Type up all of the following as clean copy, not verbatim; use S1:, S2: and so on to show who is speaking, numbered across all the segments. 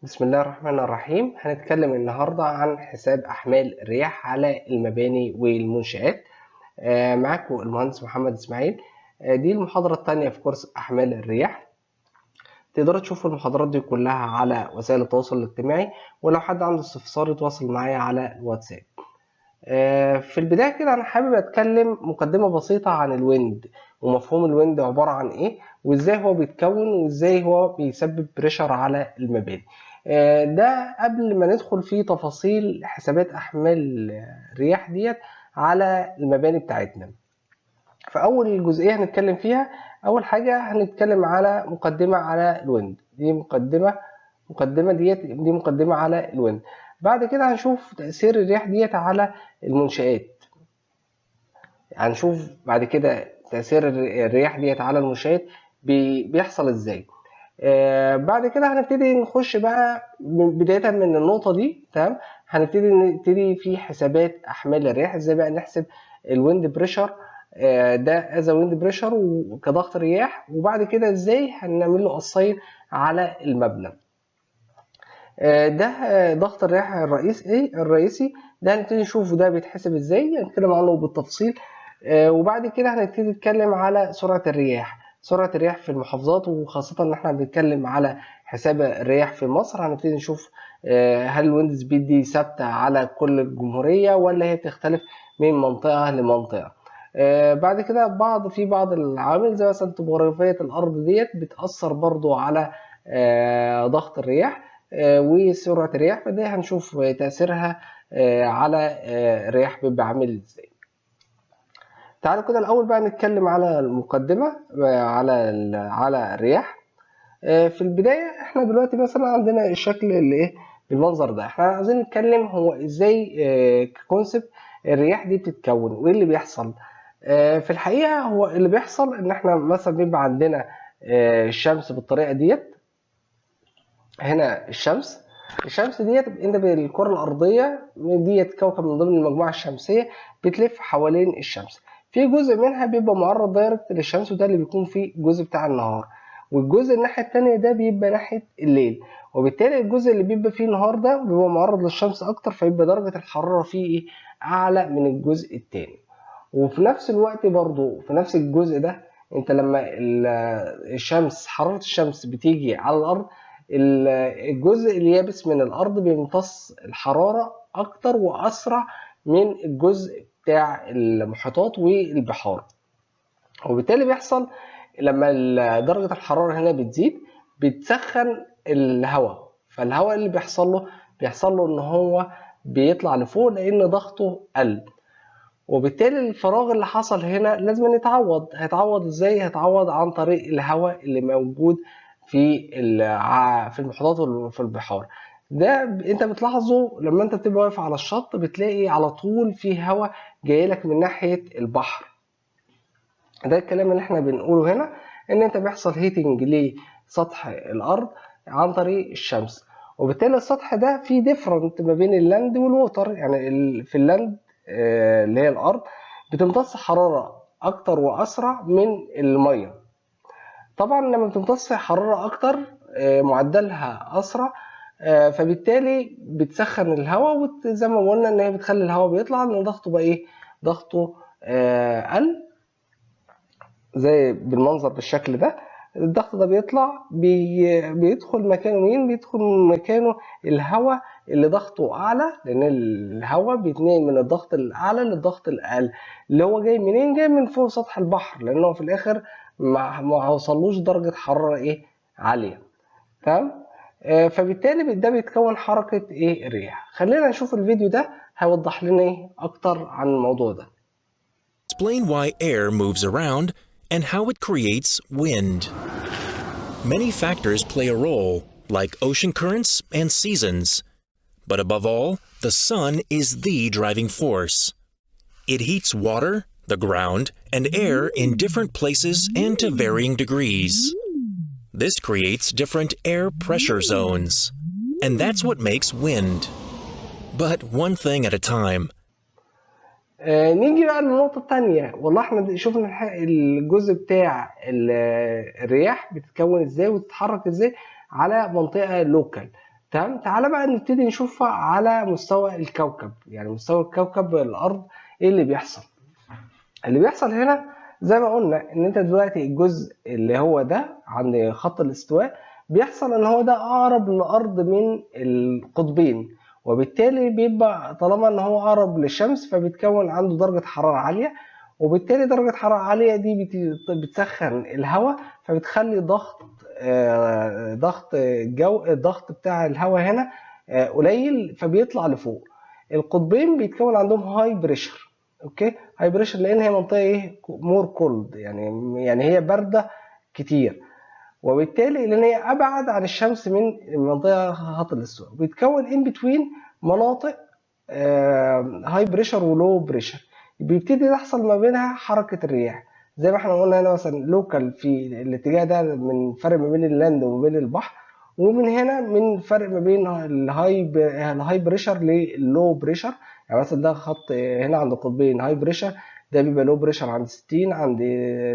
S1: بسم الله الرحمن الرحيم. هنتكلم النهاردة عن حساب أحمال الرياح على المباني والمنشآت. معاكم المهندس محمد إسماعيل. دي المحاضرة الثانية في كورس أحمال الرياح. تقدروا تشوفوا المحاضرات دي كلها على وسائل التواصل الاجتماعي، ولو حد عنده استفسار يتواصل معايا على الواتساب. في البداية كده أنا حابب أتكلم مقدمة بسيطة عن الويند ومفهوم الويند عبارة عن إيه، وإزاي هو بيتكون، وإزاي هو بيسبب بريشر على المباني. ده قبل ما ندخل في تفاصيل حسابات أحمال الرياح ديت على المباني بتاعتنا. فأول جزئية هنتكلم فيها، أول حاجة هنتكلم على مقدمة على الويند. دي دي مقدمة على الويند. بعد كده هنشوف تأثير الرياح ديت على المنشآت. هنشوف بعد كده تأثير الرياح ديت على المنشآت بيحصل ازاي. بعد كده هنبتدي نخش بقى بداية من النقطة دي. تمام. هنبتدي في حسابات أحمال الرياح، ازاي بقى نحسب الويند بريشر ده از ويند بريشر وكضغط رياح، وبعد كده ازاي هنعمل له اساين على المبنى. ده ضغط الرياح الرئيسي. ده هنبتدي نشوف ده بيتحسب ازاي، هنتكلم عنه بالتفصيل. وبعد كده هنبتدي نتكلم على سرعة الرياح. سرعة الرياح في المحافظات، وخاصة ان احنا بنتكلم على حساب الرياح في مصر. هنبتدي نشوف هل الويند سبيد دي ثابتة على كل الجمهورية، ولا هي بتختلف من منطقة لمنطقة. بعد كده بعض العوامل، زي مثلا طبوغرافية الأرض ديت بتأثر برضو على ضغط الرياح وسرعة الرياح. فدي هنشوف تأثيرها على الرياح بيبقى عامل ازاي. تعالوا كده الأول بقى نتكلم على المقدمة على الرياح. في البداية احنا دلوقتي مثلا عندنا الشكل اللي ايه بالمنظر ده. احنا عايزين نتكلم هو ازاي ككونسبت الرياح دي بتتكون وايه اللي بيحصل. في الحقيقة هو اللي بيحصل ان احنا مثلا بيبقى عندنا الشمس بالطريقة ديت. هنا الشمس ديت انت بالكره الارضيه ديت كوكب من ضمن المجموعه الشمسيه، بتلف حوالين الشمس. في جزء منها بيبقى معرض دايركت للشمس، وده اللي بيكون فيه الجزء بتاع النهار، والجزء الناحيه التانيه ده بيبقى ناحيه الليل. وبالتالي الجزء اللي بيبقى فيه النهار ده بيبقى معرض للشمس اكتر، فيبقى درجه الحراره فيه ايه اعلى من الجزء التاني. وفي نفس الوقت برضو في نفس الجزء ده، انت لما حراره الشمس بتيجي على الارض، الجزء اليابس من الأرض بيمتص الحرارة أكتر وأسرع من الجزء بتاع المحيطات والبحار. وبالتالي بيحصل لما درجة الحرارة هنا بتزيد بتسخن الهواء، فالهواء اللي بيحصل له إن هو بيطلع لفوق لأن ضغطه قل. وبالتالي الفراغ اللي حصل هنا لازم هيتعوض ازاي؟ هيتعوض عن طريق الهواء اللي موجود في المحيطات وفي البحار. ده انت بتلاحظه لما انت بتبقى واقف على الشط، بتلاقي على طول في هواء جاي لك من ناحية البحر. ده الكلام اللي احنا بنقوله هنا، ان انت بيحصل هيتنج لسطح الارض عن طريق الشمس. وبالتالي السطح ده فيه ديفرنت ما بين اللاند والووتر. يعني في اللاند اللي هي الارض بتمتص حرارة اكتر واسرع من المية. طبعا لما بتمتص حرارة اكتر معدلها اسرع، فبالتالي بتسخن الهواء، وزي ما قلنا ان هي بتخلي الهواء بيطلع لان ضغطه بقى ايه، ضغطه قل زي بالمنظر بالشكل ده. الضغط ده بيطلع بيدخل مكانه مين؟ بيدخل مكانه الهواء اللي ضغطه اعلى، لان الهواء بيتنقل من الضغط الاعلى للضغط الاقل، اللي هو جاي منين؟ جاي من فوق سطح البحر، لانه في الاخر ما وصلوش درجة حرارة ايه عالية. تمام. فبالتالي ده بيتكون حركة ايه الرياح. خلينا نشوف الفيديو ده هيوضح لنا ايه اكتر عن الموضوع ده.
S2: Explain why air moves around and how it creates wind. Many factors play a role, like ocean currents and seasons. But above all, the sun is the driving force. It heats water, the ground, and air in different places and to varying degrees. This creates different air pressure zones. And that's what makes wind. But one thing at a time.
S1: نيجي بقى للنقطة التانية. والله احنا شفنا الجزء بتاع الرياح بتتكون ازاي وتتحرك ازاي على منطقة لوكال. تمام. تعالى بقى نبتدي نشوفها على مستوى الكوكب، يعني مستوى الكوكب الارض ايه اللي بيحصل. اللي بيحصل هنا زي ما قلنا ان انت دلوقتي الجزء اللي هو ده عند خط الاستواء بيحصل ان هو ده اقرب للارض من القطبين، وبالتالي بيبقى طالما ان هو اقرب للشمس فبيتكون عنده درجة حرارة عالية، وبالتالي درجة حرارة عالية دي بتسخن الهواء، فبتخلي ضغط الضغط بتاع الهواء هنا قليل فبيطلع لفوق. القطبين بيتكون عندهم هاي بريشر. اوكي، هاي بريشر لان هي منطقه ايه، مور كولد، يعني هي بارده كتير، وبالتالي لان هي ابعد عن الشمس من منطقه خط الاستواء بيتكون ان بتوين مناطق هاي بريشر ولو بريشر، بيبتدي يحصل ما بينها حركه الرياح. زي ما احنا قلنا هنا مثلا لوكال في الاتجاه ده من فرق ما بين اللاند وما بين البحر، ومن هنا من فرق ما بين الهاي بريشر لللو بريشر. يعني مثلا ده خط هنا عند القطبين هاي بريشر، ده بيبقى لو بريشر عند 60، عند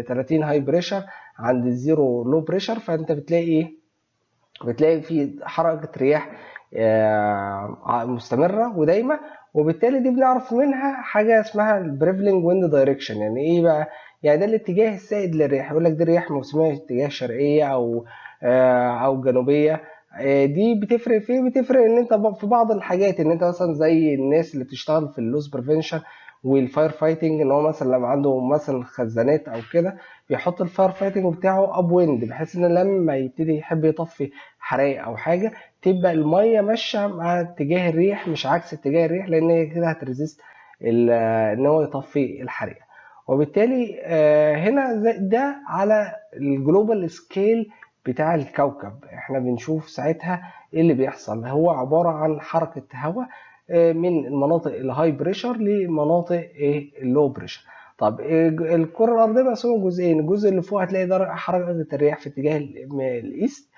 S1: 30 هاي بريشر، عند الزيرو لو بريشر. فانت بتلاقي ايه، بتلاقي في حركة رياح مستمرة ودايمة، وبالتالي دي بنعرف منها حاجة اسمها البريفلينج ويند دايركشن. يعني ايه بقى؟ يعني ده الاتجاه السائد للرياح، يقول لك دي رياح موسمية اتجاه شرقية او جنوبية. دي بتفرق في إيه؟ بتفرق ان انت في بعض الحاجات، ان انت مثلا زي الناس اللي بتشتغل في اللوس بريفنشن والفاير فايتنج، ان هو مثلا لما عنده مثلا خزانات او كده بيحط الفاير فايتنج بتاعه اب ويند، بحيث ان لما يبتدي يحب يطفي حرايق او حاجه تبقى الميه ماشيه مع اتجاه الريح مش عكس اتجاه الريح، لان هي كده هتريزيست ان هو يطفي الحريقه. وبالتالي هنا ده على الجلوبال سكيل بتاع الكوكب، احنا بنشوف ساعتها ايه اللي بيحصل. هو عباره عن حركه هواء من المناطق الهاي بريشر لمناطق ايه اللو بريشر. طب الكره الارضيه مقسومه جزئين، الجزء اللي فوق هتلاقي درجه حركه الرياح في اتجاه الايست،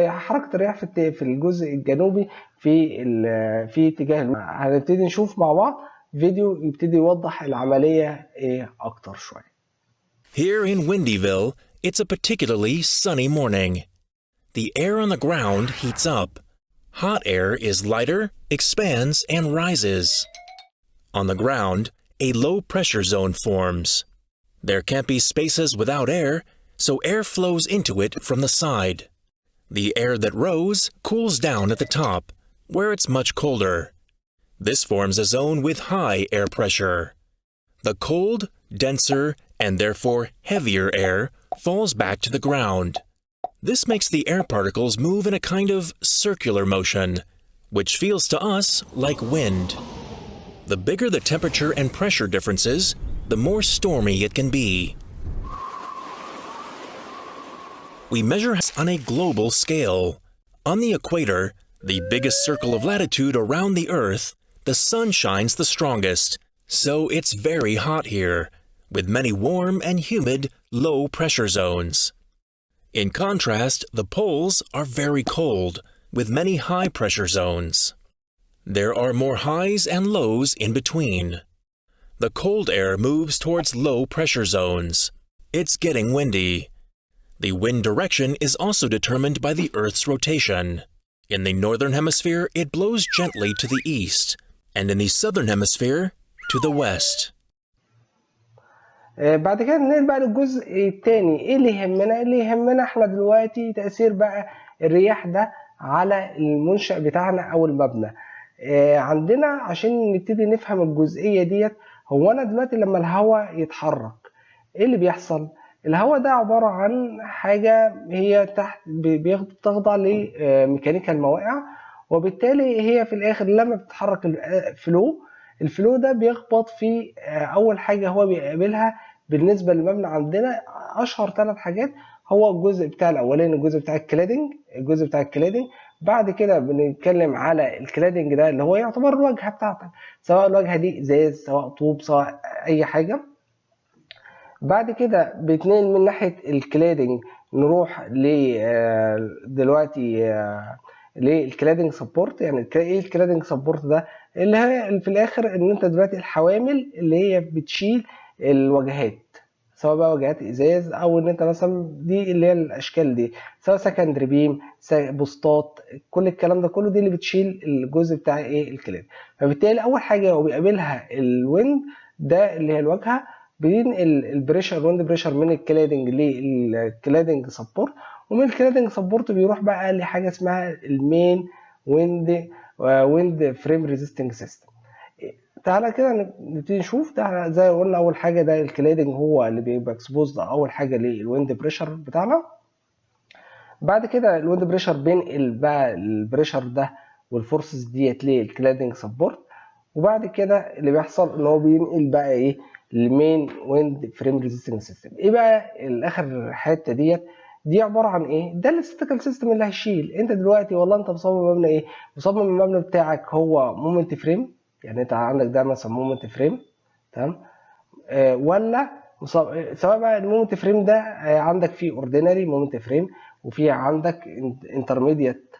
S1: حركه الرياح في الجزء الجنوبي في اتجاه هنبتدي نشوف مع بعض فيديو يبتدي يوضح العمليه ايه اكتر شويه.
S2: Here in Windyville, it's a particularly sunny morning. The air on the ground heats up. Hot air is lighter, expands, and rises. On the ground, a low pressure zone forms. There can't be spaces without air, so air flows into it from the side. The air that rose cools down at the top, where it's much colder. This forms a zone with high air pressure. The cold, denser, and therefore heavier air falls back to the ground. This makes the air particles move in a kind of circular motion, which feels to us like wind. The bigger the temperature and pressure differences, the more stormy it can be. We measure on a global scale. On the equator, the biggest circle of latitude around the Earth, the sun shines the strongest, so it's very hot here, with many warm and humid low pressure zones. In contrast, the poles are very cold, with many high pressure zones. There are more highs and lows in between. The cold air moves towards low pressure zones. It's getting windy. The wind direction is also determined by the Earth's rotation. In the northern hemisphere, it blows gently to the east, and in the southern hemisphere, to the west.
S1: بعد كده ننقل بقى للجزء التاني. ايه اللي يهمنا؟ اللي يهمنا احنا دلوقتي تأثير بقى الرياح ده على المنشأ بتاعنا او المبنى. عندنا عشان نبتدي نفهم الجزئية ديت، هو انا دلوقتي لما الهواء يتحرك ايه اللي بيحصل؟ الهواء ده عبارة عن حاجة هي تحت بتخضع لميكانيكا المواقع، وبالتالي هي في الاخر لما بتتحرك الفلو ده بيخبط في اول حاجة هو بيقابلها. بالنسبة للمبنى عندنا اشهر 3 حاجات، هو الجزء بتاع الاولاني الجزء بتاع الكلادنج. بعد كده بنتكلم على الكلادنج ده اللي هو يعتبر الواجهة بتاعتك، سواء الواجهة دي ازاز سواء طوب سواء اي حاجة. بعد كده بنتنقل من ناحية الكلادنج نروح دلوقتي للكلادنج سبورت. يعني ايه الكلادنج سبورت ده؟ اللي هي في الاخر ان انت دلوقتي الحوامل اللي هي بتشيل الواجهات، سواء بقى واجهات ازاز او ان انت مثلا دي اللي هي الاشكال دي، سواء سكندري بيم، بوستات، كل الكلام ده كله دي اللي بتشيل الجزء بتاع ايه الكلاد. فبالتالي اول حاجه هو بيقابلها الويند ده اللي هي الواجهه، بينقل البريشر الويند بريشر من الكلادنج للكلادنج سبورت، ومن الكلادنج سبورت بيروح بقى لحاجه اسمها المين ويند فريم ريزيستنج سيستم. تعالى كده نبتدي نشوف. ده زي ما قلنا اول حاجه ده الكلادنج هو اللي بيبقى اكسبوزد اول حاجه للويند بريشر بتاعنا. بعد كده الويند بريشر بينقل بقى البريشر ده والفورسز ديت للكلادنج سبورت، وبعد كده اللي بيحصل ان هو بينقل بقى ايه المين ويند فريم ريزيستنج سيستم. ايه بقى الاخر حته ديت؟ دي عباره عن ايه؟ ده الاستاتيكال سيستم اللي هيشيل. انت دلوقتي والله انت مصمم مبنى ايه؟ مصمم المبنى بتاعك هو مومنت فريم، يعني انت عندك ده مثلا مومنت فريم، تمام؟ ولا سواء بقى المومنت فريم ده عندك فيه اوردينري مومنت فريم، وفي عندك انترميديت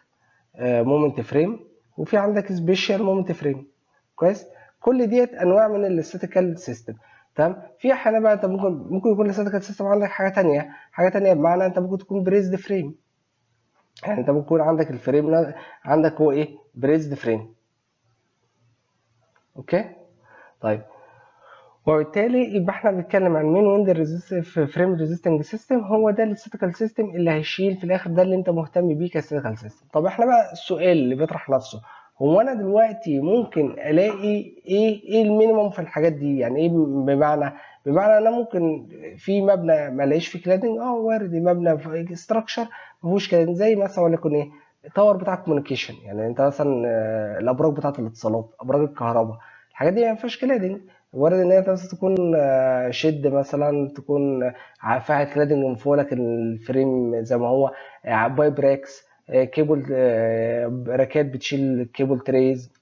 S1: مومنت فريم، وفي عندك سبيشال مومنت فريم. كويس؟ كل ديت انواع من الاستاتيكال سيستم. تمام؟ في احيانا بقى انت ممكن يكون الاستاتيكال سيستم عندك حاجه تانية بمعنى انت ممكن تكون بريزد فريم. يعني انت ممكن يكون عندك الفريم عندك هو ايه؟ بريزد فريم. اوكي؟ طيب، وبالتالي يبقى احنا بنتكلم عن مين ويند فريم ريزيستنج سيستم، هو ده الاستاتيكال سيستم اللي هيشيل في الاخر، ده اللي انت مهتم بيه كاستاتيكال سيستم. طب احنا بقى السؤال اللي بيطرح نفسه، هو انا دلوقتي ممكن الاقي ايه المينيمم في الحاجات دي؟ يعني ايه بمعنى انا ممكن في مبنى ما الاقيش فيه كلادنج، وارد مبنى في استراكشر ما فيهوش كلادنج، زي مثلا وليكن ايه التاور بتاع الكوميونيكيشن. يعني انت مثلا الابراج بتاعه الاتصالات، ابراج الكهرباء، الحاجات دي ما فيهاش كلادنج. وارد ان هي مثلا تكون شد مثلا، تكون فيها كلادنج من فوق لكن الفريم زي ما هو، بايب راكس، كيبل، راكات بتشيل كيبل تريز،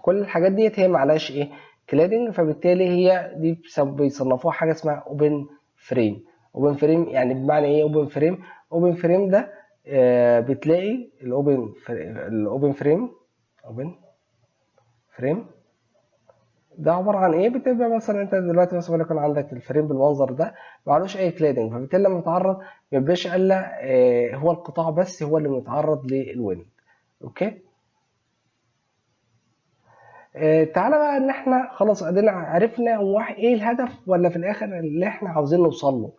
S1: كل الحاجات ديت هي معلهاش ايه كلادنج. فبالتالي هي دي بيصنفوها حاجه اسمها اوبن فريم. اوبن فريم يعني بمعنى ايه اوبن فريم؟ اوبن فريم ده بتلاقي الاوبن فريم، اوبن فريم ده عباره عن ايه؟ بتبقى مثلا انت دلوقتي مثلا يكون عندك الفريم بالمنظر ده معلوش اي كلادنج، فبالتالي لما يتعرض ما بيبقاش الا هو القطاع بس هو اللي متعرض للويند. اوكي؟ تعالى بقى ان احنا خلاص ادينا عرفنا هو ايه الهدف ولا في الاخر اللي احنا عاوزين نوصل له،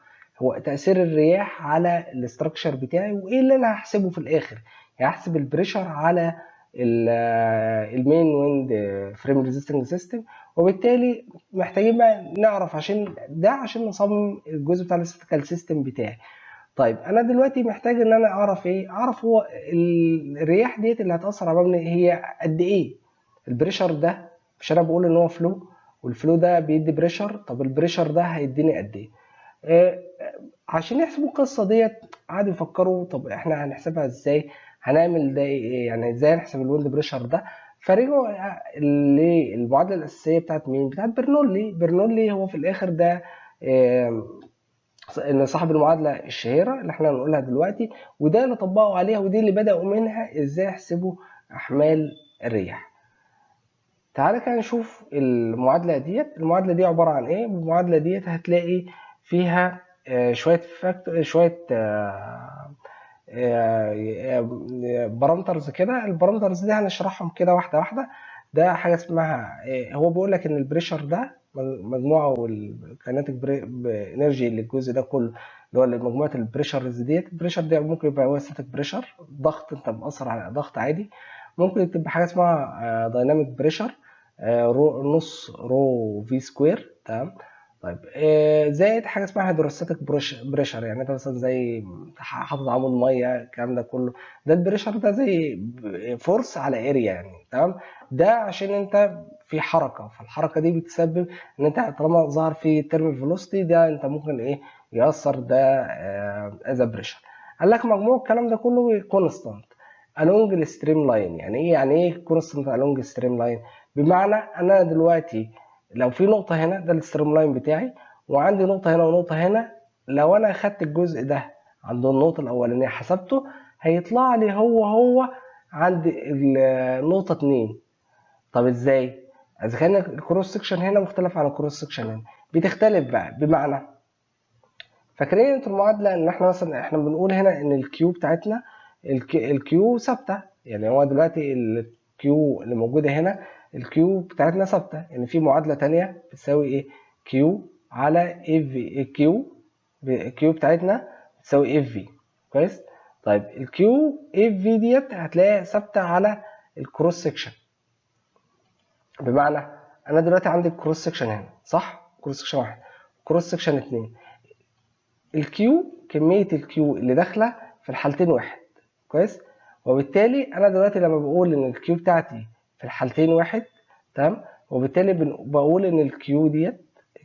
S1: هو تأثير الرياح على الاستراكشر بتاعي، وايه اللي انا هحسبه في الاخر. يعني هحسب البريشر على المين ويند فريم ريزيستنج سيستم. وبالتالي محتاجين بقى نعرف عشان نصمم الجزء بتاع الاستاتيكال سيستم بتاعي. طيب انا دلوقتي محتاج ان انا اعرف ايه؟ اعرف هو الرياح ديت اللي هتأثر على المبنى هي قد ايه. البريشر ده مش انا بقول ان هو فلو، والفلو ده بيدي بريشر، طب البريشر ده هيديني قد ايه؟ آه، عشان يحسبوا القصه ديت قعدوا يفكروا طب احنا هنحسبها ازاي، هنعمل ده ايه، يعني ازاي نحسب الويند بريشر ده. فرجعوا للمعادله الاساسيه بتاعت مين؟ بتاعت برنولي. برنولي هو في الاخر ده ان صاحب المعادله الشهيره اللي احنا هنقولها دلوقتي، وده اللي طبقوا عليها ودي اللي بداوا منها ازاي يحسبوا احمال الرياح. تعالى كده نشوف المعادلة ديت. المعادلة دي عبارة عن ايه؟ المعادلة ديت هتلاقي فيها شوية شوية بارامترز كده. البارامترز دي هنشرحهم كده واحدة واحدة. ده حاجة اسمها هو بيقول لك ان البريشر ده مجموعة، والكينيتيك انرجي للجزء ده كله اللي هو مجموعة البريشرز ديت. البريشر ده ممكن يبقى هو ستاتيك بريشر، ضغط انت مأثر على ضغط عادي. ممكن تبقى حاجة اسمها دايناميك بريشر، نص رو في سكوير، تمام؟ طيب زائد حاجه اسمها هيدروستاتيك بريشر، يعني انت مثلا زي حاطط عمود ميه الكلام ده كله، ده البريشر ده زي فورس على اريا يعني، تمام؟ ده عشان انت في حركه، فالحركه دي بتسبب ان انت طالما ظهر في تيرمال فيلوسيتي ده انت ممكن ايه يأثر ده از بريشر. قال لك مجموع الكلام ده كله كونستانت along الستريم لاين. يعني ايه كونستانت along الستريم لاين؟ بمعنى انا دلوقتي لو في نقطة هنا ده الستريم لاين بتاعي، وعندي نقطة هنا ونقطة هنا، لو انا اخدت الجزء ده عند النقطة الاولانية حسبته هيطلع لي هو عند النقطة 2. طب ازاي؟ اذا كان الكروس سكشن هنا مختلف عن الكروس سكشن هنا، بتختلف بقى. بمعنى فاكرين انتوا المعادله ان احنا مثلا احنا بنقول هنا ان الكيو بتاعتنا الكيو ثابته، يعني هو دلوقتي الكيو اللي موجوده هنا الكيو بتاعتنا ثابته، يعني في معادله تانية بتساوي ايه؟ كيو على اف في. الكيو بتاعتنا بتساوي اف في. كويس. طيب الكيو اف في ديت هتلاقيها ثابته على الكروس سكشن، بمعنى انا دلوقتي عندي الكروس سكشن هنا صح، كروس سكشن واحد، كروس سكشن اتنين، الكيو كميه الكيو اللي داخله في الحالتين واحد. كويس. وبالتالي انا دلوقتي لما بقول ان الكيو بتاعتي في الحالتين واحد، تمام، وبالتالي بقول ان الكيو ديت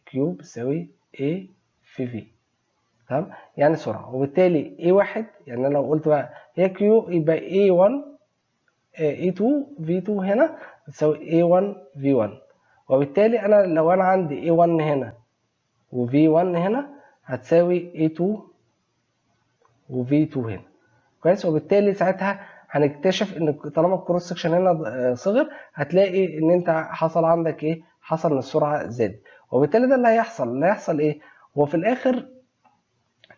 S1: كيو بتساوي A في V، تمام، يعني سرعه. وبالتالي A1 يعني انا لو قلت بقى هي كيو يبقى A1 A2 V2 هنا بتساوي A1 V1. وبالتالي انا لو انا عندي A1 هنا و V1 هنا هتساوي A2 و V2 هنا. كويس. وبالتالي ساعتها هنكتشف ان طالما الكروس سكشن هنا صغر، هتلاقي ان انت حصل عندك ايه؟ حصل ان السرعه زادت. وبالتالي ده اللي هيحصل ايه؟ هو في الاخر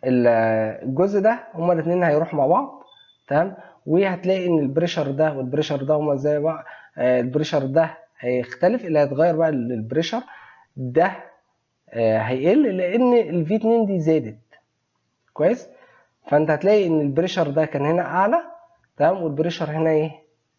S1: الجزء ده هما الاثنين هيروحوا مع بعض، تمام، وهتلاقي ان البريشر ده والبريشر ده هما زي بعض. البريشر ده هيختلف، اللي هيتغير بقى البريشر ده هيقل لان الفي 2 دي زادت. كويس. فانت هتلاقي ان البريشر ده كان هنا اعلى، تمام، والبريشر هنا ايه؟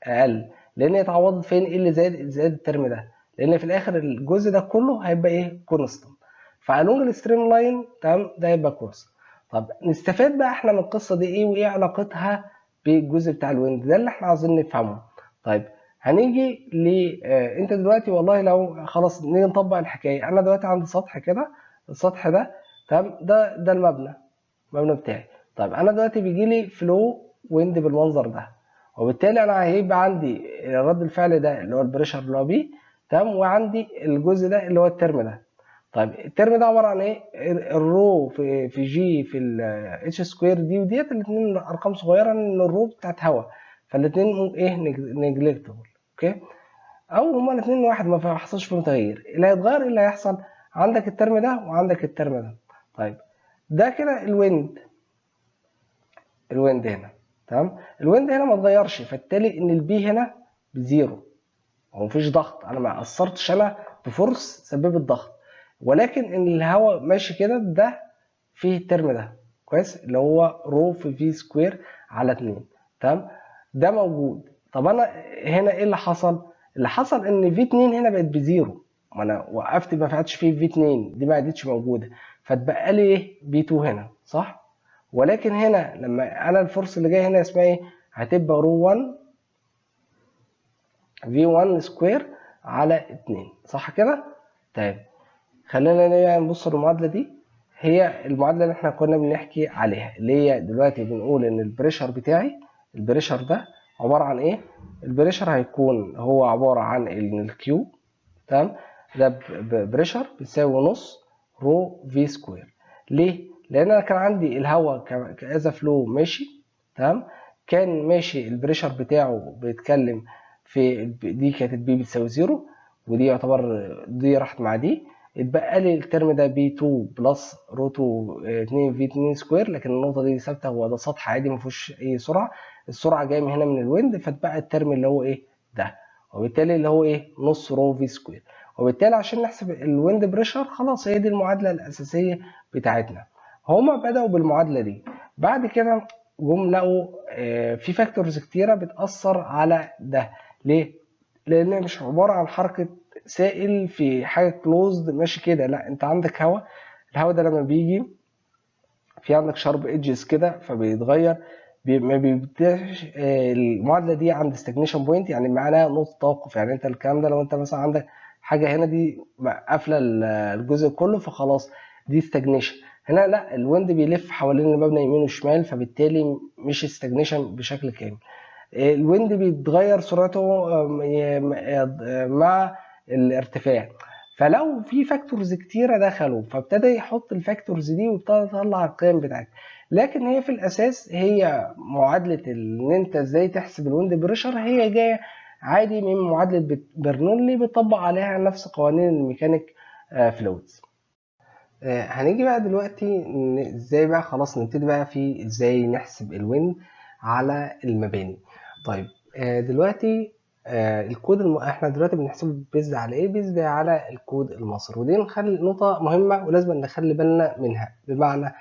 S1: اقل، لان اتعوضت فين؟ ايه اللي زاد الترم ده، لان في الاخر الجزء ده كله هيبقى ايه؟ كونستانت. فالونج الستريم لاين، تمام، ده هيبقى كونستانت. طب نستفاد بقى احنا من القصه دي ايه، وايه علاقتها بالجزء بتاع الويند ده اللي احنا عاوزين نفهمه. طيب هنيجي انت دلوقتي والله لو خلاص نيجي نطبق الحكايه. انا دلوقتي عندي سطح كده، السطح ده تمام، ده المبنى بتاعي. طيب انا دلوقتي بيجي لي فلو ويند بالمنظر ده، وبالتالي انا هيبقى عندي رد الفعل ده اللي هو البريشر اللي هو بي، تمام، وعندي الجزء ده اللي هو الترم ده. طيب الترم ده عباره عن ايه؟ الرو في جي في الاتش سكوير دي وديت، الاثنين ارقام صغيره، ان الرو بتاعت هواء، فالاثنين ايه؟ نيجلكتبل. اوكي. او هما الاثنين واحد، ما حصلش فيهم تغيير. اللي هيتغير اللي هيحصل عندك الترم ده وعندك الترم ده. طيب ده كده الويند هنا، تمام. الويند هنا ما اتغيرش، فبالتالي ان البي هنا بزيرو، هو مفيش ضغط، انا ما اثرتش انا بفورس سببت ضغط، ولكن ان الهواء ماشي كده، ده فيه الترم ده. كويس. اللي هو رو في في سكوير على 2، تمام، ده موجود. طب انا هنا ايه اللي حصل؟ اللي حصل ان في 2 هنا بقت بزيرو، ما انا وقفت ما فيهاش فيه في 2 دي، ما عادتش موجوده، فاتبقى لي ايه؟ بي 2 هنا صح. ولكن هنا لما انا الفورس اللي جاي هنا اسمها ايه؟ هتبقى رو 1 في 1 سكوير على 2، صح كده؟ طيب خلينا نبص للمعادله دي. هي المعادله اللي احنا كنا بنحكي عليها، اللي هي دلوقتي بنقول ان البريشر بتاعي، البريشر ده عباره عن ايه؟ البريشر هيكون هو عباره عن ان الكيو، تمام، ده بريشر بيساوي نص رو في سكوير. ليه؟ لان انا كان عندي الهواء كذا فلو ماشي، تمام، كان ماشي البريشر بتاعه بيتكلم في دي، كانت بي بتساوي زيرو، ودي يعتبر دي راحت مع دي، اتبقى لي الترم ده بي 2 بلس رو 2 2 في 2 سكوير، لكن النقطه دي ثابته، هو ده سطح عادي ما فيهوش اي سرعه، السرعه جايه من هنا من الويند، فاتبقى الترم اللي هو ايه؟ ده، وبالتالي اللي هو ايه؟ نص رو في سكوير. وبالتالي عشان نحسب الويند بريشر، خلاص هي دي المعادله الاساسيه بتاعتنا. هما بداوا بالمعادله دي، بعد كده جم لقوا في فاكتورز كتيره بتاثر على ده. ليه؟ لان مش عباره عن حركه سائل في حاجه كلوزد ماشي كده، لا، انت عندك هواء، الهواء ده لما بيجي في عندك شارب ايدجز كده فبيتغير، ما بيبداش المعادله دي عند ستاجنيشن بوينت، يعني معناها نقطه توقف. يعني انت الكلام ده لو انت مثلا عندك حاجه هنا دي قافله الجزء كله، فخلاص دي ستاجنيشن. هنا لا، الويند بيلف حوالين المبنى يمين وشمال، فبالتالي مش ستاجنيشن بشكل كامل. الويند بيتغير سرعته مع الارتفاع. فلو في فاكتورز كتيرة دخلوا، فابتدى يحط الفاكتورز دي وابتدى يطلع القيم بتاعتها. لكن هي في الاساس هي معادلة ان انت ازاي تحسب الويند بريشر، هي جاية عادي من معادلة برنولي، بيطبق عليها نفس قوانين الميكانيك فلويدز. هنيجي بقى دلوقتي ازاي بقى خلاص نبتدي بقى في ازاي نحسب الويند على المباني. طيب دلوقتي الكود احنا دلوقتي بنحسبه بيزد على ايه؟ بيزد على الكود المصري، ودي نخلي نقطة مهمة ولازم نخلي بالنا منها. بمعنى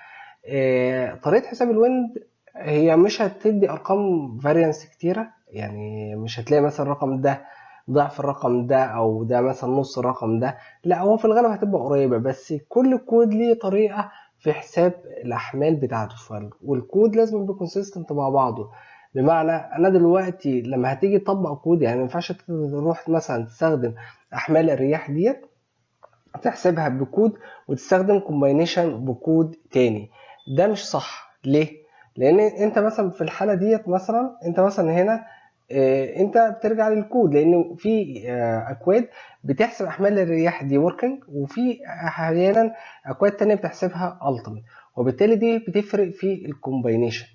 S1: طريقة حساب الويند هي مش هتدي ارقام فاريانس كتيرة، يعني مش هتلاقي مثلا الرقم ده ضعف الرقم ده او ده مثلا نص الرقم ده، لا هو في الغالب هتبقى قريبة، بس كل كود ليه طريقة في حساب الاحمال بتاعته، والكود لازم يبقى كونسيستنت مع بعضه. بمعنى انا دلوقتي لما هتيجي تطبق كود، يعني ما ينفعش تروح مثلا تستخدم احمال الرياح ديت تحسبها بكود وتستخدم كومباينيشن بكود تاني، ده مش صح. ليه؟ لان انت مثلا في الحاله ديت مثلا انت مثلا هنا انت بترجع للكود، لان في اكواد بتحسب احمال الرياح دي وركينج، وفي احيانا اكواد تانية بتحسبها التيميت، وبالتالي دي بتفرق في الكومباينيشن.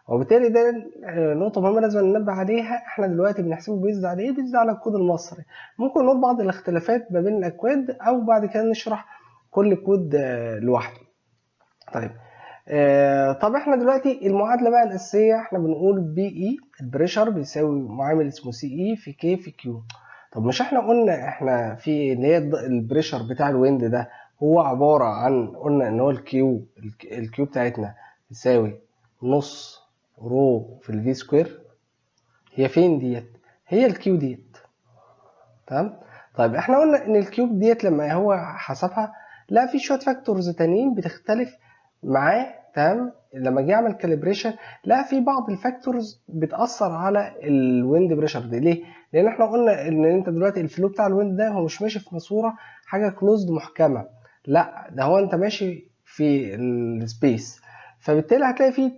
S1: وبالتالي ده نقطة مهمة لازم ننبه عليها. احنا دلوقتي بنحسبه بيزد على ايه؟ بيزد على الكود المصري. ممكن نقول بعض الاختلافات ما بين الاكواد، او بعد كده نشرح كل كود لوحده. طيب طب احنا دلوقتي المعادلة بقى الأساسية احنا بنقول بي اي البريشر بيساوي معامل اسمه سي اي في كي في كيو. طب مش احنا قلنا احنا في اللي هي البريشر بتاع الويند ده هو عبارة عن، قلنا ان هو الكيو بتاعتنا بيساوي نص رو في الفي سكوير. هي فين ديت؟ هي الكيو ديت. تمام. طيب احنا قلنا ان الكيوب ديت لما هو حسبها لا في شويه فاكتورز تانيين بتختلف معاه. تمام. لما جه يعمل كاليبريشن لا في بعض الفاكتورز بتاثر على الويند بريشر دي. ليه؟ لان احنا قلنا ان انت دلوقتي الفلو بتاع الويند ده هو مش ماشي في ماسوره حاجه كلوزد محكمه، لا ده هو انت ماشي في السبيس، فبالتالي هتلاقي في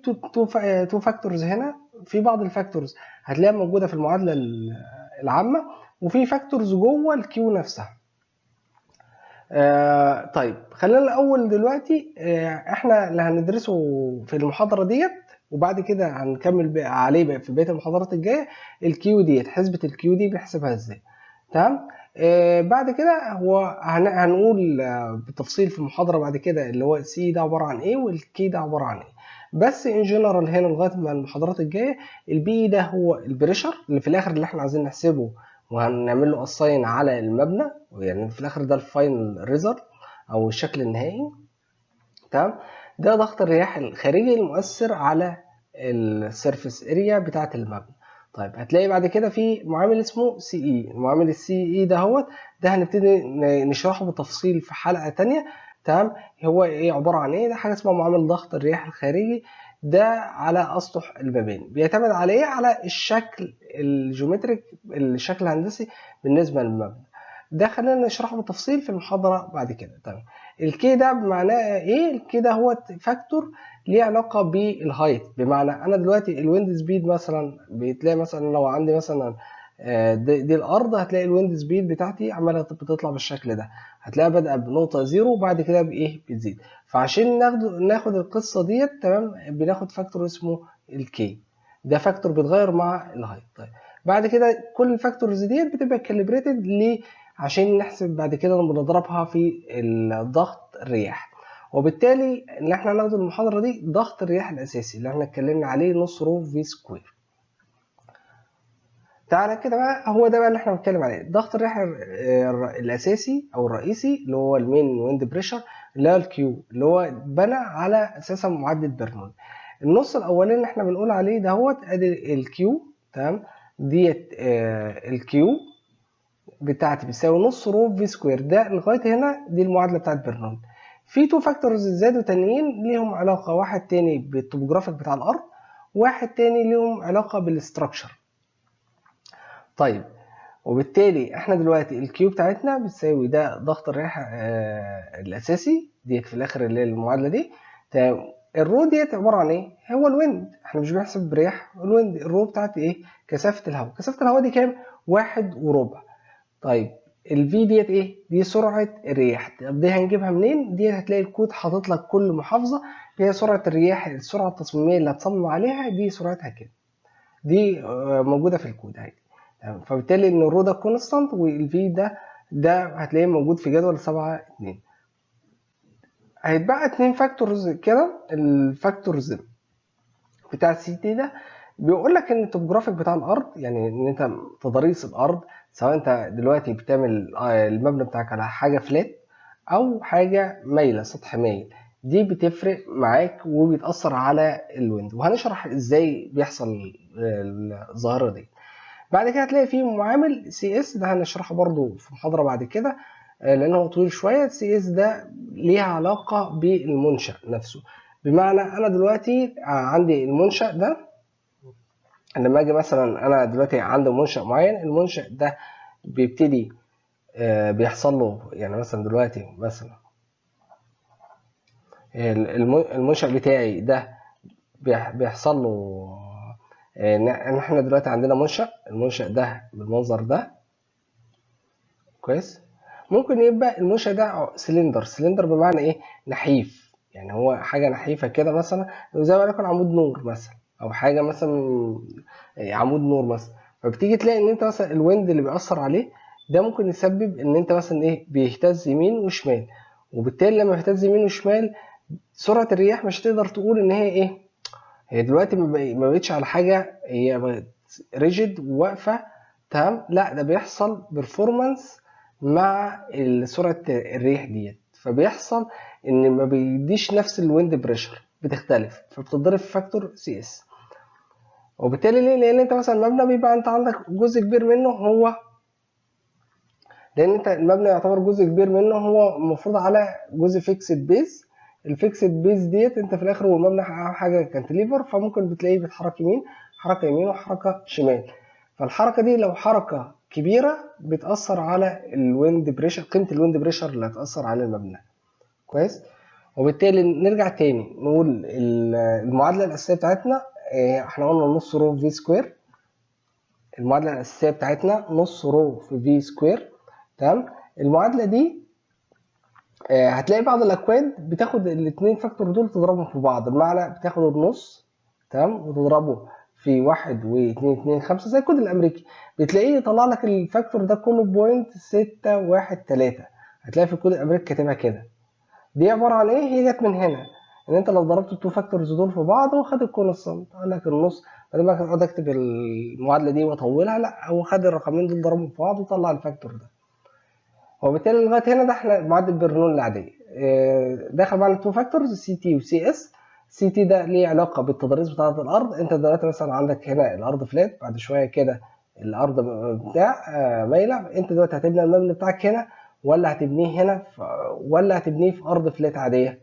S1: تو فاكتورز هنا. في بعض الفاكتورز هتلاقيها موجوده في المعادله العامه، وفي فاكتورز جوه الكيو نفسها. طيب خلينا الاول دلوقتي احنا اللي هندرسه في المحاضره ديت، وبعد كده هنكمل بقى عليه بقى في بقيه المحاضرات الجايه. الكيو ديت حسبه الكيو دي بنحسبها ازاي. تمام. بعد كده هو هنقول بالتفصيل في المحاضره بعد كده اللي هو السي ده عباره عن ايه والكي ده عباره عن ايه. بس ان جنرال هنا لغايه ما المحاضرات الجايه البي ده هو البريشر اللي في الاخر اللي احنا عايزين نحسبه، وهنعمل له اساين على المبنى، يعني في الاخر ده الفاينل ريزلت او الشكل النهائي. تمام. ده ضغط الرياح الخارجي المؤثر على السيرفيس اريا بتاعه المبنى. طيب هتلاقي بعد كده في معامل اسمه سي اي. المعامل السي اي ده هنبتدي نشرحه بالتفصيل في حلقه تانية. تمام. هو ايه عباره عن ايه؟ ده حاجه اسمها معامل ضغط الرياح الخارجي، ده على اسطح المباني بيعتمد على ايه؟ على الشكل الجيومتريك، الشكل الهندسي بالنسبه للمبنى. ده خلينا نشرحه بالتفصيل في المحاضره بعد كده. تمام. الكي ده بمعناه ايه؟ الكي ده هو فاكتور ليه علاقه بالهايت. بمعنى انا دلوقتي الويند سبيد مثلا بتلاقي مثلا لو عندي مثلا دي الارض، هتلاقي الويند سبيد بتاعتي عماله بتطلع بالشكل ده، هتلاقيها بادئه بنقطه زيرو وبعد كده بايه؟ بتزيد. فعشان ناخد القصه ديت تمام بناخد فاكتور اسمه الكي. ده فاكتور بيتغير مع الهايت. طيب بعد كده كل الفاكتورز ديت بتبقى كاليبريتد ليه؟ عشان نحسب بعد كده لما نضربها في الضغط الرياح. وبالتالي اللي احنا هناخد المحاضرة دي ضغط الرياح الأساسي اللي احنا اتكلمنا عليه نص رو في سكوير. تعالى كده بقى هو ده بقى اللي احنا بنتكلم عليه ضغط الرياح الأساسي أو الرئيسي اللي هو المين ويند بريشر اللي هو الكيو اللي هو بنى على أساسا معادلة برنولي. النص الأولاني اللي احنا بنقول عليه دهوت ادي الكيو. تمام. ديت الكيو بتاعتي بتساوي نص رو في سكوير. ده لغايه هنا دي المعادله بتاعت برنولي. في تو فاكتورز زادوا تانيين ليهم علاقه، واحد تاني بالتوبوجرافيك بتاع الارض، واحد تاني ليهم علاقه بالاستراكشر. طيب وبالتالي احنا دلوقتي الكيو بتاعتنا بتساوي ده ضغط الرياح الاساسي ديت في الاخر اللي هي المعادله دي. الرو ديت عباره عن ايه؟ هو الويند. احنا مش بنحسب برياح الويند. الرو بتاعتي ايه؟ كثافه الهواء. كثافه الهواء دي كام؟ 1.25. طيب الفي ديت ايه؟ دي سرعة الرياح. طب دي هنجيبها منين؟ دي هتلاقي الكود حاطط لك كل محافظة هي سرعة الرياح، السرعة التصميمية اللي هتصمم عليها دي سرعتها كده. دي موجودة في الكود عادي. فبالتالي ان الرو ده كونستانت والفي ده هتلاقيه موجود في جدول 7.2. هيتبقى 2 فاكتورز كده. الفاكتورز بتاع السي تي ده بيقول لك ان التوبوجرافيك بتاع الارض، يعني ان انت تضاريس الارض، سواء انت دلوقتي بتعمل المبنى بتاعك على حاجه فلات او حاجه مايله، سطح مايل، دي بتفرق معاك وبتاثر على الويند، وهنشرح ازاي بيحصل الظاهره دي. بعد كده هتلاقي فيه معامل سي اس، ده هنشرحه برضو في محاضره بعد كده لانه هو طويل شويه. السي اس ده ليها علاقه بالمنشا نفسه، بمعنى انا دلوقتي عندي المنشا ده، لما اجي مثلا انا دلوقتي عندي منشا معين، المنشا ده بيبتدي بيحصل له، يعني مثلا دلوقتي مثلا المنشا بتاعي ده بيحصل له ان احنا دلوقتي عندنا المنشا ده بالمنظر ده كويس. ممكن يبقى المنشأ ده سلندر بمعنى ايه؟ نحيف، يعني هو حاجة نحيفة كده، مثلا زي ما يكون عمود نور مثلا، او حاجة مثلا عمود نور مثلا. فبتيجي تلاقي ان انت مثلا الويند اللي بيأثر عليه ده ممكن يسبب ان انت مثلا ايه، بيهتز يمين وشمال، وبالتالي لما يهتز يمين وشمال سرعة الرياح مش هتقدر تقول ان هي ايه، هي دلوقتي ما بقتش على حاجة هي ريجيد وواقفة تمام، لا ده بيحصل بيرفورمانس مع سرعة الريح ديت، فبيحصل ان ما بيديش نفس الويند بريشر، بتختلف، فبتضرب في فاكتور سي اس. وبالتالي ليه؟ لان انت مثلا المبنى بيبقى انت عندك جزء كبير منه هو، لان انت المبنى يعتبر جزء كبير منه هو المفروض على جزء فيكسد بيز. الفيكسد بيز ديت انت في الاخر، والمبنى حاجه كانتليفر، فممكن بتلاقيه بيتحرك يمين، حركه يمين وحركه شمال. فالحركه دي لو حركه كبيره بتاثر على الويند بريشر، قيمه الويند بريشر اللي هتاثر على المبنى كويس. وبالتالي نرجع تاني نقول المعادله الاساسيه بتاعتنا، احنا قلنا نص رو في سكوير. المعادله الاساسيه بتاعتنا نص رو في في سكوير تمام. المعادله دي هتلاقي بعض الاكواد بتاخد الاثنين فاكتور دول تضربهم في بعض، بمعنى بتاخد النص تمام وتضربه في 1.225 زي الكود الامريكي، بتلاقيه يطلع لك الفاكتور ده كله .613. هتلاقي في الكود الامريكي كاتبها كده. دي عباره عن ايه؟ هي جت من هنا، ان انت لو ضربت التو فاكتورز دول في بعض وخد الكونستانت، قال لك النص، بدل ما اقعد اكتب المعادله دي واطولها، لا هو خد الرقمين دول ضربهم في بعض وطلع الفاكتور ده. وبالتالي لغايه هنا ده احنا معادله برنول العاديه. داخل معانا تو فاكتورز سي تي وسي اس. سي تي ده ليه علاقه بالتضاريس بتاعه الارض. انت دلوقتي مثلا عندك هنا الارض فلات، بعد شويه كده الارض بتاع مايله، انت دلوقتي هتبني المبنى بتاعك هنا ولا هتبنيه هنا ولا هتبنيه في ارض فلات عاديه؟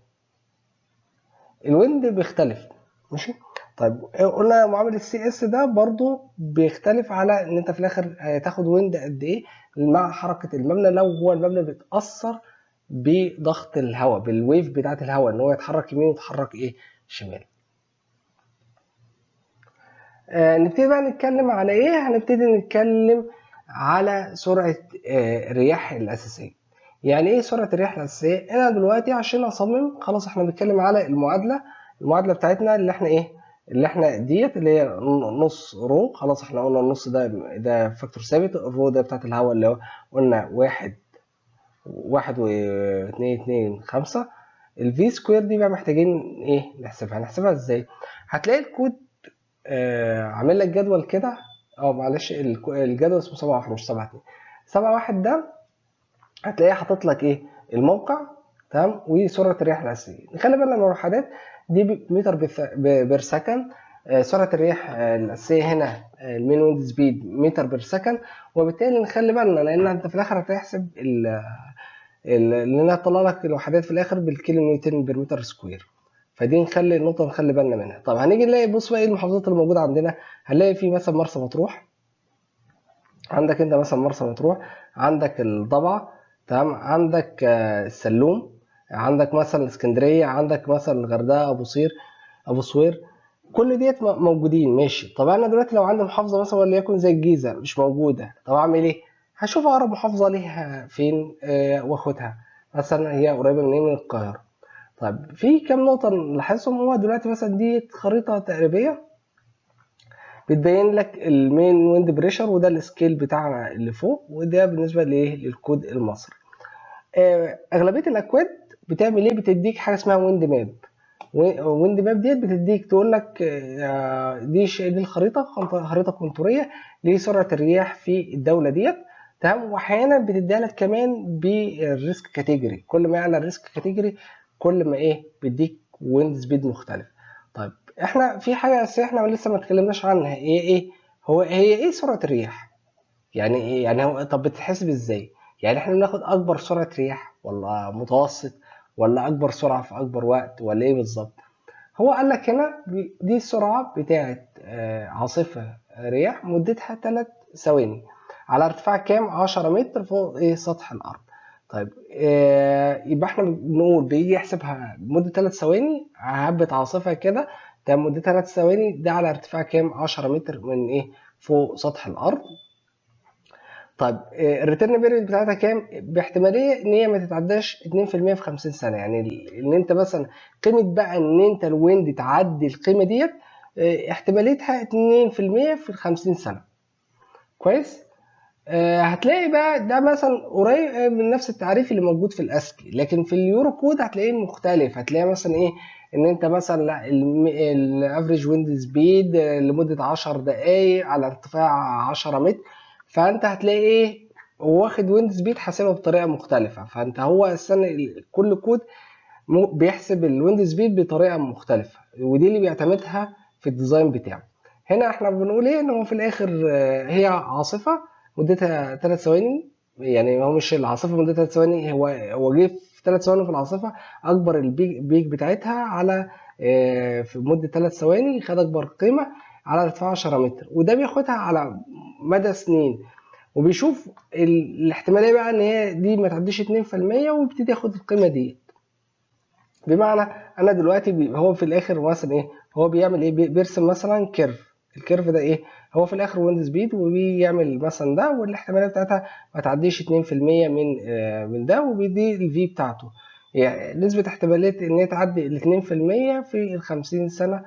S1: الويند بيختلف ماشي. طيب قلنا معامل السي اس ده برضو بيختلف على ان انت في الاخر هتاخد ويند قد ايه مع حركه المبنى، لو هو المبنى بيتاثر بضغط الهواء، بالويف بتاعه الهواء، ان هو يتحرك يمين ويتحرك ايه شمال. نبتدي بقى نتكلم على ايه؟ هنبتدي نتكلم على سرعه الرياح الاساسيه. يعني ايه سرعه الرياح الاساسيه؟ انا دلوقتي عشان اصمم خلاص احنا بنتكلم على المعادله بتاعتنا اللي احنا ايه، اللي احنا ديت اللي هي نص رو. خلاص احنا قلنا النص ده فاكتور ثابت. الرو ده بتاعت الهواء اللي هو قلنا 1.225. الفي سكوير دي بقى محتاجين ايه هنحسبها ازاي؟ هتلاقي الكود عامل لك جدول كده. معلش الجدول اسمه 7.1 مش 7.2. 7.1 ده هتلاقيه حاطط لك ايه الموقع تمام وسرعه الرياح الاساسيه. نخلي بالنا من الوحدات دي متر بير سكند. سرعه الرياح الاساسيه هنا المين ويند سبيد متر بير سكند. وبالتالي نخلي بالنا لان انت في الاخر هتحسب اللي هطلع لك الوحدات في الاخر بالكيلو نيوتن بير متر سكوير. فدي نخلي بالنا منها. طب هنيجي نلاقي، بص بقى ايه المحافظات اللي موجوده عندنا. هنلاقي في مثلا مرسى مطروح، عندك انت مثلا مرسى مطروح، عندك الضبعه تمام، عندك السلوم، عندك مثلا اسكندريه، عندك مثلا الغردقه، ابو صوير. كل ديت موجودين ماشي. طب انا دلوقتي لو عندي محافظه مثلا وليكن زي الجيزه مش موجوده، طب اعمل ايه؟ هشوف اقرب محافظه ليها فين واخدها، مثلا هي قريبه من القاهره. طيب في كام نقطه نلاحظهم. هو دلوقتي مثلا دي خريطه تقريبيه بتبين لك المين ويند بريشر، وده السكيل بتاعنا اللي فوق، وده بالنسبه لايه للكود المصري. اغلبيه الاكواد بتعمل ايه؟ بتديك حاجه اسمها ويند ماب. ويند ماب ديت بتديك تقول لك دي الخريطه، خريطه كونتوريه لسرعه الرياح في الدوله ديت، تمام. واحيانا بتديها لك كمان بالريسك كاتيجوري، كل ما يعلى الريسك كاتيجوري كل ما ايه بيديك ويند سبيد مختلف. طيب احنا في حاجه اساسيه احنا لسه ما اتكلمناش عنها، هي ايه سرعه الرياح؟ يعني ايه؟ يعني هو طب بتتحسب ازاي؟ يعني احنا بناخد اكبر سرعه رياح ولا متوسط ولا اكبر سرعه في اكبر وقت ولا ايه بالظبط؟ هو قال لك هنا دي السرعه بتاعه عاصفه رياح مدتها 3 ثواني على ارتفاع كام؟ 10 متر فوق ايه سطح الارض. طيب يبقى احنا بنقول بيجي يحسبها لمده 3 ثواني، هبت عاصفه كده، ده مدتها 3 ثواني، ده على ارتفاع كام؟ 10 متر من ايه فوق سطح الارض. طيب الريتيرن بيريود بتاعتها كام؟ باحتماليه ان هي ما تتعداش 2% في 50 سنه، يعني ان انت مثلا قيمه بقى ان انت الويند تعدي القيمه ديت احتماليتها 2% في 50 سنه. كويس؟ هتلاقي بقى ده مثلا قريب من نفس التعريف اللي موجود في الاسكي، لكن في اليورو كود هتلاقيه مختلف. هتلاقي مثلا ايه؟ ان انت مثلا لا الافريج ويند سبيد لمده 10 دقائق على ارتفاع 10 متر، فانت هتلاقي ايه واخد ويند سبيد حاسبها بطريقه مختلفه. فانت هو اساسا كل كود بيحسب الويند سبيد بطريقه مختلفه، ودي اللي بيعتمدها في الديزاين بتاعه. هنا احنا بنقول ايه؟ ان هو في الاخر هي عاصفه مدتها 3 ثواني، يعني هو مش العاصفه مدتها 3 ثواني، هو جه في 3 ثواني في العاصفه اكبر البيك بتاعتها على في مده 3 ثواني خد اكبر قيمه على ارتفاع 10 متر، وده بياخدها على مدى سنين، وبيشوف الاحتماليه بقى ان هي دي ما تعديش 2%، ويبتدي ياخد القيمه دي. بمعنى انا دلوقتي هو في الاخر مثلا ايه؟ هو بيعمل ايه؟ بيرسم مثلا كيرف، الكيرف ده ايه؟ هو في الاخر ويند سبيد، وبيعمل مثلا ده، والاحتماليه بتاعتها ما تعديش 2% من ده، وبيدي الفي بتاعته، يعني نسبه احتماليه ان هي تعدي ال 2% في ال 50 سنه،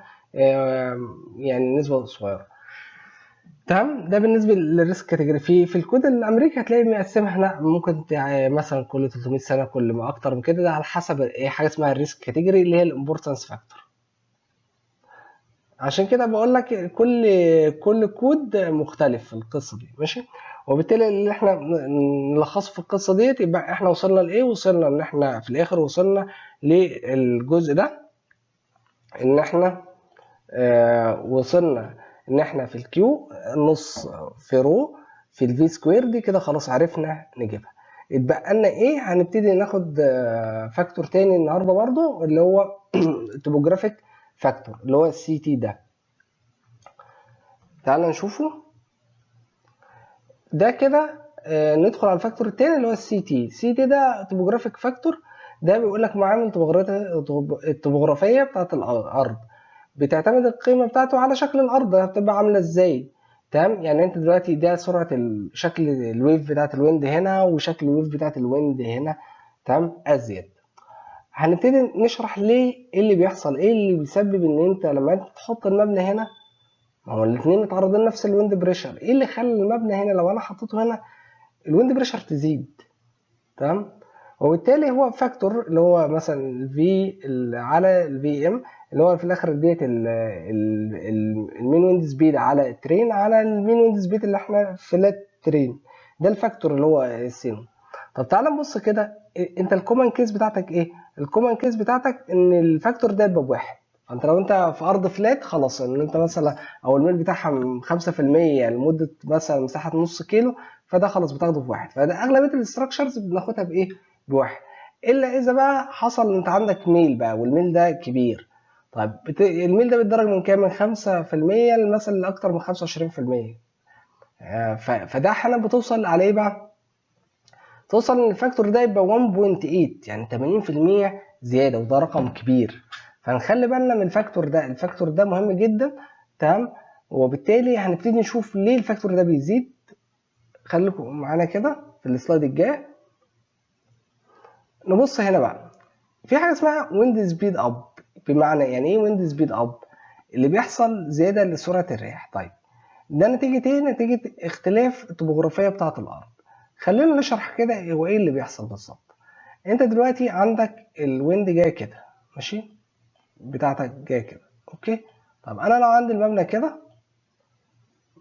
S1: يعني نسبه صغيره. تمام. ده بالنسبه للريسك كاتيجوري. في الكود الامريكي هتلاقي مقسمها، لا ممكن مثلا كل 300 سنه، كل ما اكتر من كده، ده على حسب ايه حاجه اسمها الريسك كاتيجوري اللي هي الامبورتنس فاكتور. عشان كده بقول لك كل كود مختلف في القصه دي، ماشي. وبالتالي اللي احنا نلخصه في القصه ديت، يبقى احنا وصلنا لايه؟ وصلنا ان احنا في الاخر وصلنا للجزء ده، ان احنا وصلنا ان احنا في الكيو نص في رو في الفي سكوير دي كده، خلاص عرفنا نجيبها. اتبقى لنا ايه؟ هنبتدي ناخد فاكتور تاني النهارده برضو، اللي هو التوبوجرافيك فاكتور، اللي هو السي تي ده. تعال نشوفه ده كده. ندخل على الفاكتور التاني اللي هو السي تي. سي تي ده توبوجرافيك فاكتور، ده بيقول لك معامل الطبوغرافيه بتاعت الارض، بتعتمد القيمه بتاعته على شكل الارض هتبقى عامله ازاي. تمام. يعني انت دلوقتي ده سرعه شكل الويف بتاعت الويند هنا، وشكل الويف بتاعت الويند هنا، تمام ازيد. هنبتدي نشرح ليه، ايه اللي بيحصل، ايه اللي بيسبب ان انت لما انت تحط المبنى هنا، ما هو الاثنين متعرضين لنفس الويند بريشر، ايه اللي خلى المبنى هنا لو انا حطيته هنا الويند بريشر تزيد؟ تمام. وبالتالي هو فاكتور اللي هو مثلا الفي على الفي ام، اللي هو في الاخر ديت المين ويند سبيد على الترين على المين ويند سبيد اللي احنا فلات ترين، ده الفاكتور اللي هو السينو. طب تعالى نبص كده، انت الكومن كيس بتاعتك ايه؟ الكومن كيس بتاعتك ان الفاكتور ده يبقى بواحد. فانت لو انت في ارض فلات خلاص، ان انت مثلا او الميل بتاعها 5% لمده مثلا مساحه نص كيلو، فده خلاص بتاخده بواحد. فده اغلبيه الاستراكشرز بناخدها بايه؟ بواحد. الا اذا بقى حصل انت عندك ميل بقى، والميل ده كبير. طيب الميل ده بيتدرج من كام؟ من 5% مثلا لاكتر من 25%. فده احيانا بتوصل على ايه بقى؟ توصل ان الفاكتور ده يبقى 1.8، يعني 80% زياده، وده رقم كبير. فنخلي بالنا من الفاكتور ده، الفاكتور ده مهم جدا. تمام. وبالتالي هنبتدي نشوف ليه الفاكتور ده بيزيد. خليكم معانا كده في السلايد الجاي. نبص هنا بقى، في حاجه اسمها ويند سبيد اب. بمعنى يعني ايه ويند سبيد اب؟ اللي بيحصل زياده لسرعه الرياح. طيب ده نتيجه ايه؟ نتيجه اختلاف الطبوغرافيه بتاعه الارض. خلينا نشرح كده هو ايه اللي بيحصل بالظبط. انت دلوقتي عندك الويند جايه كده، ماشي، بتاعتك جايه كده، اوكي. طب انا لو عندي المبنى كده،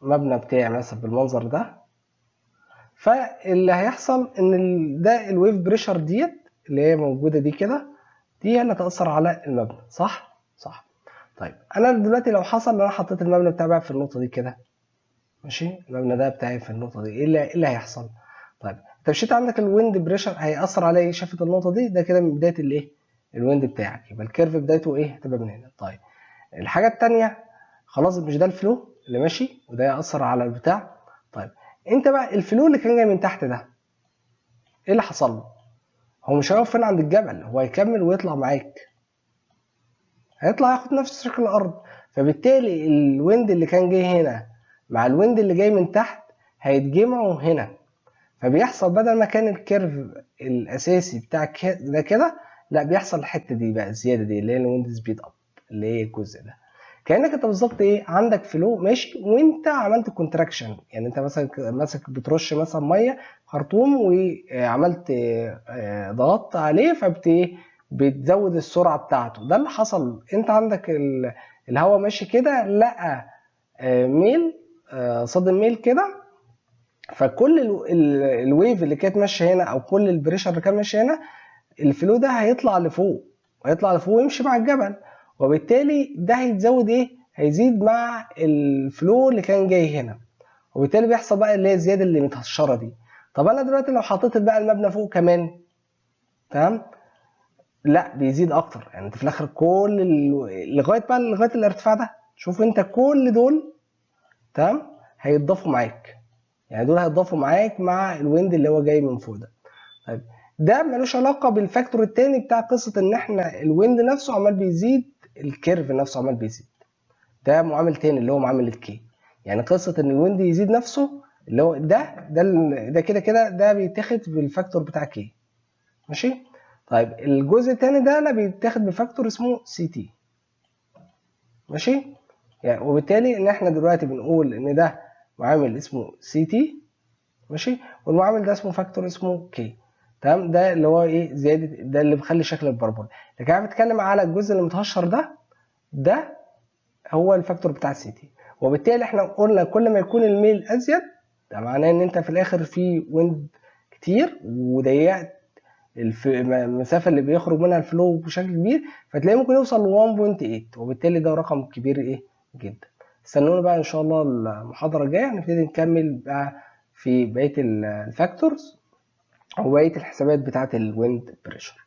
S1: المبنى بتاعي مثلا بالمنظر ده، فاللي هيحصل ان ده الويف بريشر ديت اللي هي موجوده دي كده، دي هي اللي هتاثر على المبنى، صح؟ صح. طيب انا دلوقتي لو حصل ان انا حطيت المبنى بتاعي بقى في النقطه دي كده، ماشي، المبنى ده بتاعي في النقطه دي، إيه اللي هيحصل؟ طيب انت مشيت عندك الويند بريشر هيأثر على ايه؟ شافت النقطه دي، ده كده من بدايه الايه؟ الويند بتاعك، يبقى الكيرف بدايته ايه؟ هتبقى من هنا. طيب الحاجه الثانيه، خلاص مش ده الفلو اللي ماشي وده يأثر على البتاع. طيب انت بقى الفلو اللي كان جاي من تحت ده ايه اللي حصل له؟ هو مش هيقف فين عند الجبل، هو هيكمل ويطلع معاك، هيطلع ياخد نفس شكل الارض. فبالتالي الويند اللي كان جاي هنا مع الويند اللي جاي من تحت هيتجمعوا هنا، فبيحصل بدل ما كان الكيرف الاساسي بتاع ده كده، لا بيحصل الحته دي بقى الزياده دي اللي هي الويند سبيد اب، اللي هي الجزء ده. كانك انت بالظبط ايه، عندك فلو ماشي وانت عملت كونتراكشن، يعني انت مثلا ماسك بترش مثلا ميه خرطوم وعملت ضغطت عليه بتزود السرعه بتاعته. ده اللي حصل، انت عندك الهواء ماشي كده، لقى ميل، صادم ميل كده، فكل الويف اللي كانت ماشيه هنا او كل البريشر اللي كان ماشي هنا، الفلو ده هيطلع لفوق، ويطلع لفوق ويمشي مع الجبل، وبالتالي ده هيتزود ايه؟ هيزيد مع الفلو اللي كان جاي هنا، وبالتالي بيحصل بقى اللي هي الزياده اللي متهشره دي. طب انا دلوقتي لو حطيت بقى المبنى فوق كمان، تمام، لا بيزيد اكتر، يعني انت في الاخر لغايه الارتفاع ده، شوف انت كل دول تمام هيتضافوا معاك، يعني دول هيتضافوا معاك مع الويند اللي هو جاي من فوق ده. طيب ده ملوش علاقه بالفاكتور التاني بتاع قصه ان احنا الويند نفسه عمال بيزيد، الكيرف نفسه عمال بيزيد، ده معامل تاني اللي هو معامل الكي. يعني قصه ان الويند يزيد نفسه اللي هو ده كده كده ده بيتاخد بالفاكتور بتاع كي، ماشي. طيب الجزء التاني ده لا بيتاخد بفاكتور اسمه سي تي، ماشي. يعني وبالتالي ان احنا دلوقتي بنقول ان ده معامل اسمه سي تي، ماشي، والمعامل ده اسمه فاكتور اسمه كي، تمام. ده اللي هو ايه؟ زياده، ده اللي بيخلي شكل البارابولا. لكن انا بتكلم على الجزء اللي متهشر ده هو الفاكتور بتاع السي تي. وبالتالي احنا قلنا كل ما يكون الميل ازيد، ده معناه ان انت في الاخر في ويند كتير وضيقت المسافه اللي بيخرج منها الفلو بشكل كبير، فتلاقيه ممكن يوصل ل 1.8، وبالتالي ده رقم كبير ايه جدا. استنونا بقى ان شاء الله المحاضره الجايه هنبتدي نكمل بقى في بقيه الفاكتورز او بقيه الحسابات بتاعه الويند بريشر.